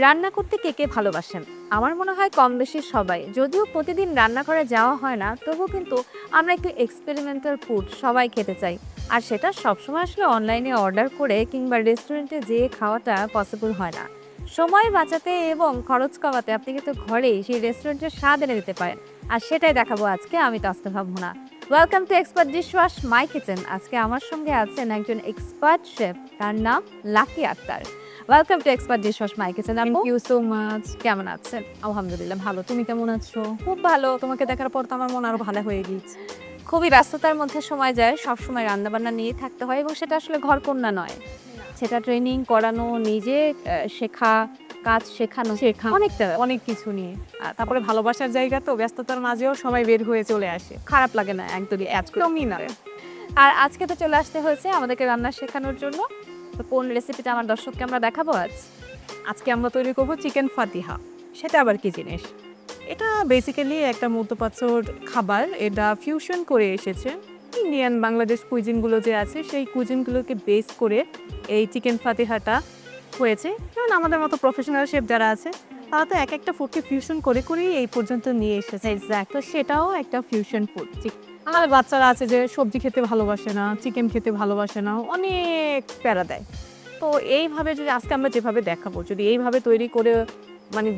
রান্না করতে কে কে ভালোবাসেন? আমার মনে হয় কম বেশি সবাই। যদিও প্রতিদিন রান্না করে যাওয়া হয় না, তবুও কিন্তু আমরা একটু এক্সপেরিমেন্টাল ফুড সবাই খেতে চাই। আর সেটা সবসময় আসলে অনলাইনে অর্ডার করে কিংবা রেস্টুরেন্টে যেয়ে খাওয়াটা পসিবল হয় না। সময় বাঁচাতে এবং খরচ কমাতে আপনি কিন্তু ঘরেই সেই রেস্টুরেন্টের স্বাদ এনে দিতে পারেন। আর সেটাই দেখাবো আজকে আমি Tasnifa Muna. Welcome to expert dishwash my kitchen. আজকে আমার সঙ্গে আছেন একজন এক্সপার্ট শেফ, তার নাম Lucky Akhter. Welcome to expert dishwash my kitchen আপু। Thank you so much. কেমন আছেন? আলহামদুলিল্লাহ ভালো। তুমি কেমন আছো? খুব ভালো। তোমাকে দেখার পর তো আমার মন আরো ভালো হয়ে গিয়েছে। খুবই ব্যস্ততার মধ্যে সময় যায়, সবসময় রান্নাবান্না নিয়ে থাকতে হয় এবং সেটা আসলে ঘরকন্না নয়। সেটা ট্রেনিং করানো, নিজে শেখা, কাজ শেখানো, শেখা অনেকটা। অনেক কিছু নিয়ে। তারপরে ভালোবাসার জায়গা তো ব্যস্ততার মাঝেও সময় বের হয়ে চলে আসে। খারাপ লাগে না একদমই একদমই না। আর আজকে তো চলে আসতে হয়েছে আমাদেরকে রান্না শেখানোর জন্য। তো কোন রেসিপিটা আমার দর্শককে আমরা দেখাবো আজ? আজকে আমরা তৈরি করব চিকেন ফাতিহা। সেটা আবার কি জিনিস? এটা বেসিক্যালি একটা মধ্যপ্রাচ্যর খাবার। এটা ফিউশন করে এসেছে। ইন্ডিয়ান বাংলাদেশ কুইজিনগুলো যে আছে সেই কুইজিনগুলোকে বেস করে এই চিকেন ফাতিহাটা হয়েছে। কারণ আমাদের মতো প্রফেশনাল শেফ যারা আছে তারা তো এক একটা ফুডকে ফিউশন করে করেই এই পর্যন্ত নিয়ে এসেছে। এক্স্যাক্ট, তো সেটাও একটা ফিউশন ফুড। আমাদের বাচ্চারা আছে যে সবজি খেতে ভালোবাসে না, চিকেন খেতে ভালোবাসে না, অনেক প্যারা দেয়। তো এইভাবে যদি আজকে আমরা যেভাবে দেখাবো, যদি এইভাবে তৈরি করে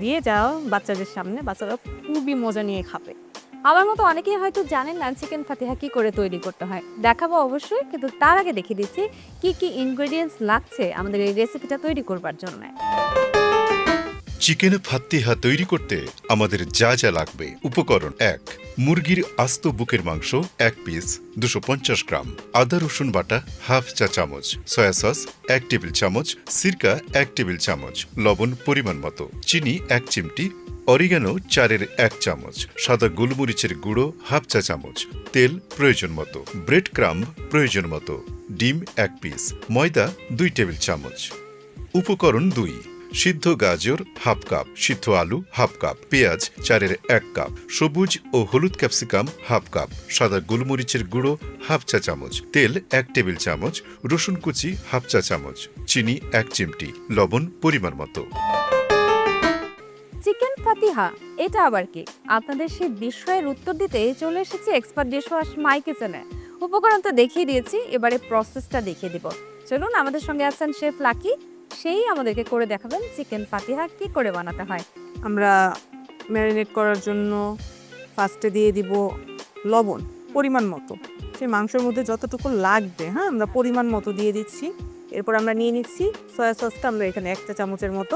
দিয়ে যাও বাচ্চাদের সামনে, বাচ্চারা খুবই মজা নিয়ে খাবে। আমার মতো অনেকেই হয়তো জানেন না চিকেন ফাতিহা কি করে তৈরি করতে হয়। দেখাবো অবশ্যই, কিন্তু তার আগে দেখিয়ে দিচ্ছি কি কি ইনগ্রেডিয়েন্টস লাগছে আমাদের এই রেসিপিটা তৈরি করবার জন্য। চিকেন ফাত্তিহা তৈরি করতে আমাদের যা যা লাগবে: উপকরণ: 1. মুরগির আস্ত বুকের মাংস 1 পিস 250 গ্রাম, আদা রসুন বাটা হাফ চা চামচ, সয়া সস 1 টেবিল চামচ, সিরকা 1 টেবিল চামচ, লবণ পরিমাণ মতো, চিনি 1 চিমটি, অরিগানো 4-এর 1 চামচ, সাদা গোলমরিচের গুঁড়ো হাফ চা চামচ, তেল প্রয়োজন মতো, ব্রেড ক্রাম্ব প্রয়োজন মতো, ডিম 1 পিস, ময়দা 2 টেবিল চামচ। উপকরণ 2. সিদ্ধ গাজর হাফ কাপ, সিদ্ধ আলু হাফ কাপ, পেঁয়াজ 4-এর 1 কাপ, সবুজ ও হলুদ ক্যাপসিকাম হাফ কাপ, সাদা গোলমরিচের গুঁড়ো হাফ চা চামচ, তেল 1 টেবিল চামচ, রসুন কুচি হাফ চা চামচ, চিনি 1 চিমটি, লবণ পরিমাণ মতো। চিকেন ফাতিহা এটা আবার কি? আপনাদের সেই বিস্ময়ের উত্তর দিতে চলে এসেছি এক্সপার্ট ডিশওয়াশ মাই কিচেনে। উপকরণ তো দেখিয়ে দিয়েছি, এবারে প্রসেসটা দেখিয়ে দিব। চলুন, আমাদের সঙ্গে আছেন শেফ লাকি, সেই আমাদেরকে করে দেখাবেন চিকেন ফাতিহা কি করে বানাতে হয়। আমরা ম্যারিনেট করার জন্য ফার্স্টে দিয়ে দিব লবণ পরিমাণ মতো। সেই মাংসের মধ্যে যতটুকু লাগবে, হ্যাঁ, আমরা পরিমাণ মতো দিয়ে দিচ্ছি। এরপর আমরা নিয়ে নিচ্ছি সয়া সসটা, আমরা এখানে 1 চা চামচের মতো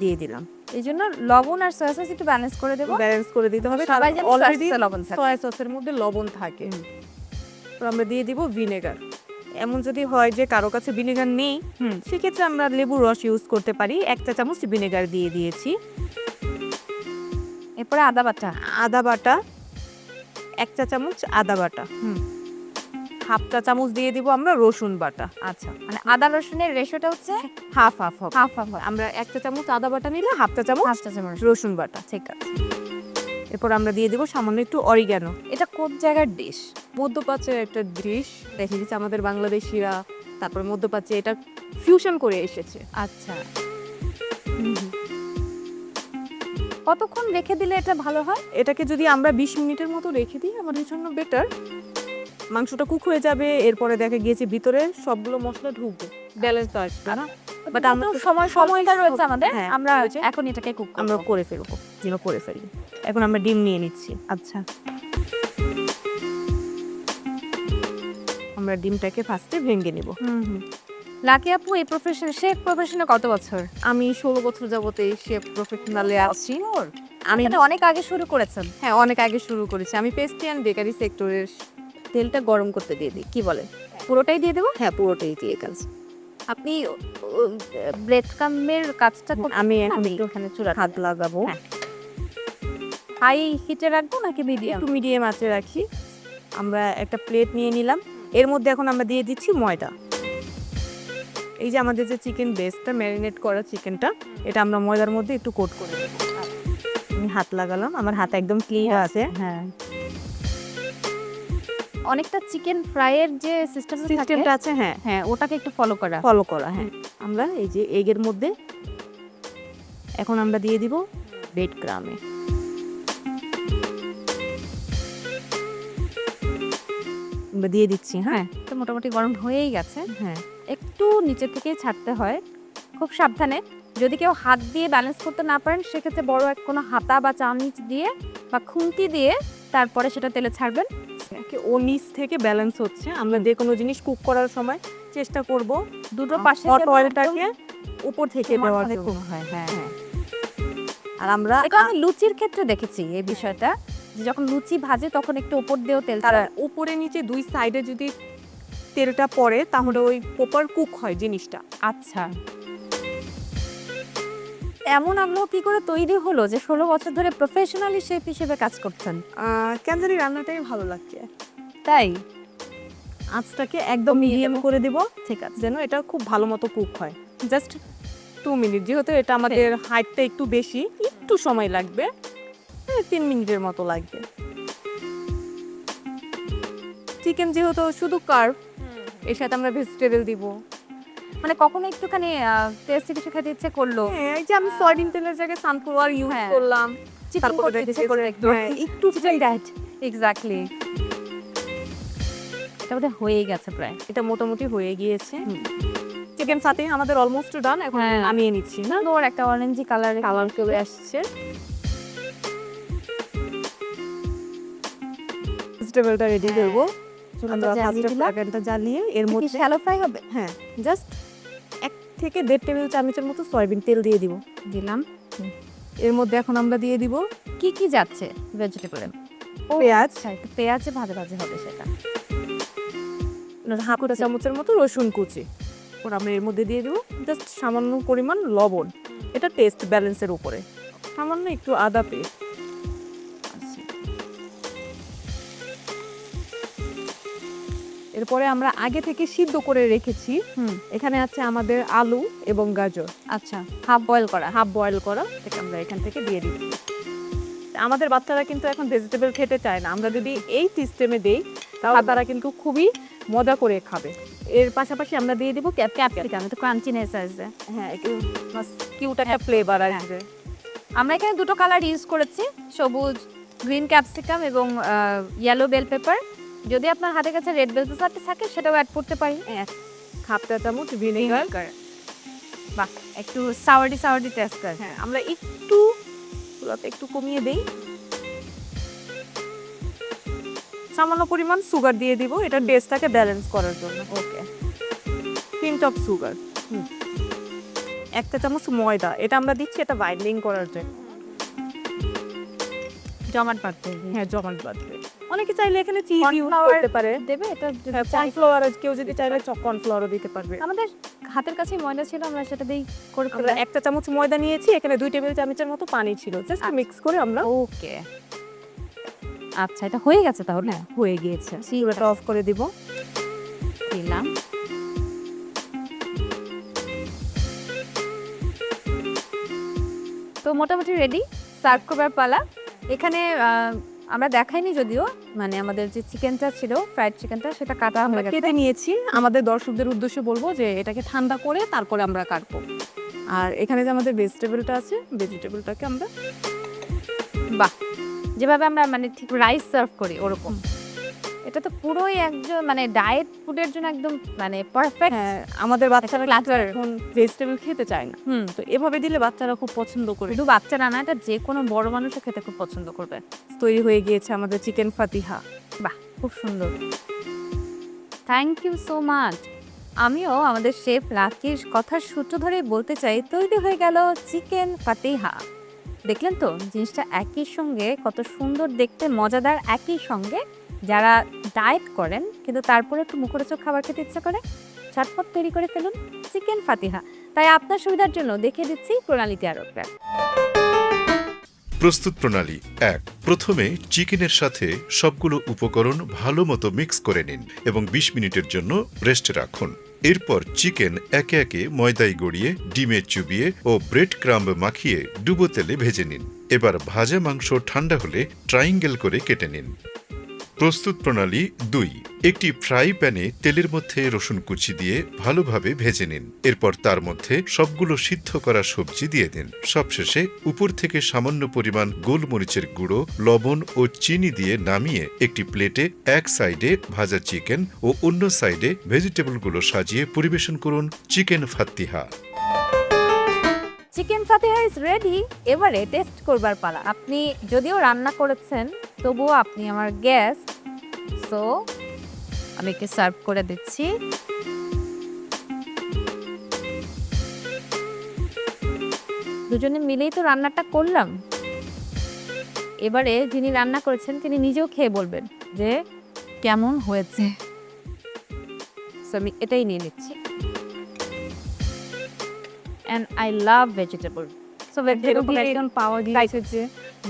দিয়ে দিলাম। এই জন্য লবণ আর সয়া সস একটু ব্যালেন্স করে দেবো। ব্যালেন্স করে দিতে হবে, সবাই যেন অলরেডি লবণ থাকে। সয়া সসের মধ্যে লবণ থাকে। তো আমরা দিয়ে দিব ভিনেগার। এমন যদি হয় যে কারো কাছে ভিনেগার নেই, সেক্ষেত্রে আমরা লেবুর রস ইউজ করতে পারি। 1 চা চামচ ভিনেগার দিয়ে দিয়েছি। এরপরে আদা বাটা। আদা বাটা 1 চা চামচ, আদা বাটা হাফ চা চামচ দিয়ে দিব আমরা রসুন বাটা। আচ্ছা, মানে আদা রসুনের রেশিওটা হচ্ছে half half half half half. আমরা 1 চা চামচ আদা বাটা নিলে হাফ চা চামচ রসুন বাটা। ঠিক আছে। এরপর আমরা দিয়ে দিব সামান্য একটু অরিগানো। এটা কোন জায়গার ডিশ? মধ্যপ্রাচ্যের একটা ডিশ, দেখে দিচ্ছে আমাদের বাংলাদেশিরা, তারপরে মধ্যপ্রাচ্যে এটা ফিউশন করে এসেছে। আচ্ছা, কতক্ষণ রেখে দিলে এটা ভালো হয়? এটাকে যদি আমরা 20 মিনিটের মতো রেখে দিই আমাদের জন্য বেটার। মাংসটা কুক হয়ে যাবে, এরপরে দেখা গিয়েছে ভিতরে সবগুলো মশলা ঢুকবে, ব্যালেন্স আসবে না। বাট আমরা তো সময়টা রয়েছে আমাদের, হ্যাঁ, আমরা রয়েছে। এখন এটাকে কুক আমরা করে ফেলবো, যেটা করে ফেলি। এখন আমরা ডিম নিয়ে নিচ্ছি। আচ্ছা, আমরা ডিমটাকে ফার্স্টে ভেঙে নিব। লাকি আপু এই শেফ প্রফেশনে কত বছর? আমি 16 বছর যাবত এই শেফ প্রফেশনালে আছি। আমি অনেক আগে শুরু করেছেন। হ্যাঁ, অনেক আগে শুরু করেছি। আমি পেস্ট্রি অ্যান্ড বেকারি সেক্টরের। তেলটা গরম করতে দিয়ে দিই, কি বলেন? পুরোটাই দিয়ে দেবো? হ্যাঁ, পুরোটাই দিয়ে কাজ। আপনি ব্রেড ক্রাম্বের কাজটা আমি এখন একটু এখানে চুলা হাত লাগাবো। হাই হিটে রাখবো নাকি মিডিয়াম? একটু মিডিয়াম আঁচে রাখি। আমরা একটা প্লেট নিয়ে নিলাম। এর মধ্যে এখন আমরা দিয়ে দিচ্ছি ময়দা। এই যে আমাদের যে চিকেন বেসটা, ম্যারিনেট করা চিকেনটা, এটা আমরা ময়দার মধ্যে একটু কোট করে দেব। আমি হাত লাগালাম, আমার হাত একদম ক্লিন আছে। হ্যাঁ, অনেকটা চিকেন ফ্রাইয়ের যে সিস্টেমটা আছে, হ্যাঁ হ্যাঁ, ওটাকে একটু ফলো করা। হ্যাঁ। আমরা এই যে এগের মধ্যে এখন আমরা দিয়ে দিব ব্রেড ক্রামে। আমরা দিয়ে দিচ্ছি। হ্যাঁ, তো মোটামুটি গরম হয়েই গেছে। হ্যাঁ, একটু নিচে থেকে ছাড়তে হয়, খুব সাবধানে। যদি কেউ হাত দিয়ে ব্যালেন্স করতে না পারেন সেক্ষেত্রে বড় এক কোনো হাতা বা চামচ দিয়ে বা খুন্তি দিয়ে তারপরে সেটা তেলে ছাড়বেন। ও নিচ থেকে ব্যালেন্স হচ্ছে। আমরা যে কোনো জিনিস কুক করার সময় চেষ্টা করব দুটো পাশে হট অয়েলটাকে উপর থেকে দেওয়ার জন্য। হয়। হ্যাঁ, আর আমরা এটা আমি লুচির ক্ষেত্রে দেখেছি এই বিষয়টা, যে যখন লুচি ভাজে তখন একটু উপর দিয়েও তেল তার ছাড়ে। উপরে নিচে দুই সাইডে যদি তেলটা পড়ে তাহলে ওই প্রপার কুক হয় জিনিসটা। আচ্ছা, এমন আগ্রহ কি করে তৈরি হলো যে 16 বছর ধরে প্রফেশনালি শেফ হিসেবে কাজ করছেন? কেন জানি রান্নাটাই ভালো লাগছে। তাই আঁচটাকে একদম কমিয়ে মিডিয়াম দেবো। করে দিব, ঠিক আছে। যেন এটা খুব ভালো মতো কুক হয়। জাস্ট 2 মিনিট, যেহেতু এটা আমাদের হাইটটা একটু বেশি, একটু সময় লাগবে, 3 মিনিটের মতো লাগবে। চিকেন যেহেতু শুধু কার্ব, এর সাথে আমরা ভেজিটেবল দিব। মানে কখনো একটুখানি টেস্টি কিছু খেতে ইচ্ছে করলো, হ্যাঁ, এই যে আমি সয়াবিন তেলের জায়গায় সানফ্লাওয়ার ইউজ হ্যাঁ। করলাম। চিকেন তারপরে করতে ইচ্ছে করে একটু, হ্যাঁ, একটু দ্যাট এক্স্যাক্টলি। এটা বোধহয় হয়েই গেছে প্রায়। এটা মোটামুটি হয়ে গিয়েছে। চিকেন সাথে আমাদের অলমোস্ট ডান। এখন হ্যাঁ। নামিয়ে নিচ্ছি। না, সুন্দর একটা অরেঞ্জি কালারে কালার চলে আসছে। ভেজিটেবলটা রেডি করব। আমরা জ্বালিয়ে ফার্স্টে দিলাম। প্যাকেটটা জ্বালিয়ে এর কি মধ্যে শ্যালো ফ্রাই হবে? হ্যাঁ, জাস্ট 1 থেকে 1.5 টেবিল চামচের মতো সয়াবিন তেল দিয়ে দিব। দিলাম। এর মধ্যে এখন আমরা দিয়ে দিব কি যাচ্ছে ভেজিটেবলে? পেঁয়াজ, আচ্ছা, একটু পেঁয়াজে ভাজে ভাজে হবে সেটা। হাফ চা চামচের মতো রসুন কুচি। ওর আমরা এর মধ্যে দিয়ে দিব জাস্ট সামান্য পরিমাণ লবণ। এটা টেস্ট ব্যালেন্সের উপরে। সামান্য একটু আদা পেস্ট। এরপরে আমরা আগে থেকে সিদ্ধ করে রেখেছি। এখানে আছে আমাদের আলু এবং গাজর। আচ্ছা, হাফ বয়েল করা। হাফ বয়েল করা থেকে আমরা এখান থেকে দিয়ে দিচ্ছি। আমাদের বাচ্চারা কিন্তু এখন ভেজিটেবল খেতে চায় না। আমরা যদি এই সিস্টেমে দেই তাহলে তারা কিন্তু খুবই মজা করে খাবে। এর পাশাপাশি আমরা দিয়ে দিব ক্যাপসিকাম, একটু ক্রাঞ্চিনেস আসবে। হ্যাঁ, একটু কিউট একটা ফ্লেভার আসবে। আমরা এখানে দুটো কালার ইউজ করেছি, সবুজ গ্রিন ক্যাপসিকাম এবং ইয়েলো বেল পেপার। যদি আপনার হাতের কাছে রেড বেল পেপার থাকে সেটাও অ্যাড করতে পারি। হাফ চা চামচ ভিনেগার। বাহ, একটু সাওয়ার্ডি টেস্ট করে। হ্যাঁ, আমরা একটু পুরাতে একটু কমিয়ে দেই। সামান্য পরিমাণ সুগার দিয়ে দিব, এটা টেস্টটাকে ব্যালেন্স করার জন্য। ওকে, পিঞ্চ অফ সুগার। 1 চা চামচ ময়দা, এটা আমরা দিচ্ছি এটা বাইন্ডিং করার জন্য। জমাট বাঁধতে হ্যাঁ, জমাট বাঁধবে। অনেকে চাইলে এখানে চিজ ইউজ Cornflour করতে পারে। দেবে এটা। কর্নফ্লাওয়ার, কেউ যদি চাইলে কর্নফ্লাওয়ারও দিতে পারবে। আমাদের হাতের কাছে ময়দা ছিল, আমরা সেটা দিয়েই করে আমরা ফেললাম। 1 চা চামচ ময়দা নিয়েছি, এখানে 2 টেবিল চামচের মতো পানি ছিল। জাস্ট মিক্স করে আমরা ওকে, আচ্ছা, এটা হয়ে গেছে তাহলে। হয়ে গিয়েছে। চুলাটা অফ করে দিব। দিলাম। তো মোটামুটি রেডি, সার্ভ করবার পালা। এখানে আমরা দেখাইনি যদিও, মানে আমাদের যে চিকেনটা ছিল, ফ্রাইড চিকেনটা, সেটা কাটা হয়ে গেছে। কেটে নিয়েছি। আমাদের দর্শকদের উদ্দেশ্যে বলবো যে এটাকে ঠান্ডা করে তারপরে আমরা কাটবো। আর এখানে যে আমাদের ভেজিটেবলটা আছে, ভেজিটেবলটাকে আমরা বাহ, যেভাবে আমরা মানে ঠিক রাইস সার্ভ করি ওরকম। এটা তো পুরোই একজন মানে ডায়েট ফুডের জন্য একদম মানে পারফেক্ট। হ্যাঁ, আমাদের বাচ্চারা platter। এখন ভেজিটেবল খেতে চায় না। তো এভাবে দিলে বাচ্চারা খুব পছন্দ করে। শুধু বাচ্চারা না, এটা যে কোনো বড় মানুষও খেতে খুব পছন্দ করবে। তৈরি হয়ে গিয়েছে আমাদের চিকেন ফাতিহা। বাহ, খুব সুন্দর। Thank you so much. আমিও আমাদের শেফ লাকির কথার সূত্র ধরে বলতে চাই, তৈরি হয়ে গেল চিকেন ফাতিহা। দেখলেন তো জিনিসটা একই সঙ্গে কত সুন্দর দেখতে, মজাদার। একই সঙ্গে যারা ডায়েট করেন কিন্তু তারপরে একটু মুখরোচক খাবার খেতে ইচ্ছা করে, ঝটপট তৈরি করে ফেলুন চিকেন ফাতিহা। তাই আপনার সুবিধার জন্য দেখিয়ে দিচ্ছি প্রণালীটি আরো একবার। প্রস্তুত প্রণালী 1। প্রথমে চিকেনের সাথে সবগুলো উপকরণ ভালো মতো মিক্স করে নিন এবং 20 মিনিটের জন্য রেস্টে রাখুন। এরপর চিকেন একে একে ময়দায় গড়িয়ে, ডিমে চুবিয়ে ও ব্রেড ক্রাম্ব মাখিয়ে ডুবো তেলে ভেজে নিন। এবার ভাজা মাংস ঠান্ডা হলে ট্রায়াঙ্গেল করে কেটে নিন। প্রস্তুত প্রণালী 2। একটি ফ্রাই প্যানে তেলের মধ্যে রসুন কুচি দিয়ে ভালোভাবে ভেজে নিন। এরপর তার মধ্যে সবগুলো সিদ্ধ করা সবজি দিয়ে দিন। সবশেষে উপর থেকে সামান্য পরিমাণ গোলমরিচের গুঁড়ো, লবণ ও চিনি দিয়ে নামিয়ে একটি প্লেটে এক সাইডে ভাজা চিকেন ও অন্য সাইডে ভেজিটেবলগুলো সাজিয়ে পরিবেশন করুন চিকেন ফাত্তিহা। চিকেন ফাতিহা ইজ রেডি। এবারে টেস্ট করবার পালা। আপনি যদিও রান্না করেছেন তবুও আপনি আমার গেস্ট, সো আমি একটু সার্ভ করে দিচ্ছি। দুজনে মিলেই তো রান্নাটা করলাম। এবারে যিনি রান্না করেছেন তিনি নিজেও খেয়ে বলবেন যে কেমন হয়েছে। সো আমি এটাই নিয়ে নিচ্ছি। And I love vegetable. So এরকম vegetable একজন পাওয়া গিয়েছে যে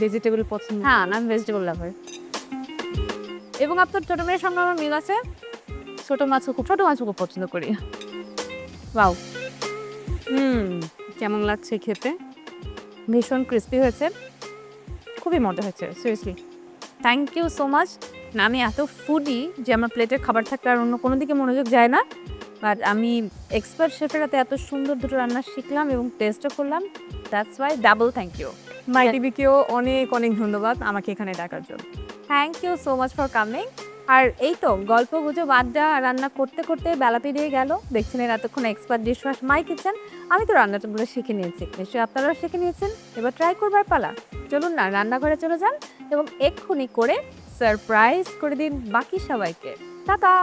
ভেজিটেবল পছন্দ। হ্যাঁ, আমি ভেজিটেবল লাভার। এবং আপনার ছোট মেয়ের সঙ্গে আমার মিল আছে। ছোট মাছও খুব পছন্দ করি। ওয়াও, কেমন লাগছে খেতে? ভীষণ ক্রিস্পি হয়েছে, খুবই মজা হয়েছে, seriously thank you so much. না, আমি এত ফুডি যে আমার প্লেটের খাবার থাকলে আর অন্য কোনো দিকে মনোযোগ যায় না, বাট আমি এক্সপার্ট শেফের হাতে এত সুন্দর দুটো রান্না শিখলাম এবং টেস্টও করলাম। That's why double thank you. মাইটিভিকেও অনেক অনেক ধন্যবাদ আমাকে এখানে ডাকার জন্য। Thank you so much for coming. আর এই তো গল্প গুজব আড্ডা রান্না করতে করতে বেলা পেরিয়ে গেল। দেখছেন এতক্ষণ এক্সপার্ট ডিশওয়াশ মাই কিচেন। আমি তো রান্নাটাগুলো শিখে নিয়েছি, নিশ্চয়ই আপনারাও শিখে নিয়েছেন। এবার ট্রাই করবার পালা। চলুন না রান্নাঘরে চলে যান এবং এক্ষুনি করে সারপ্রাইজ করে দিন বাকি সবাইকে। টাটা।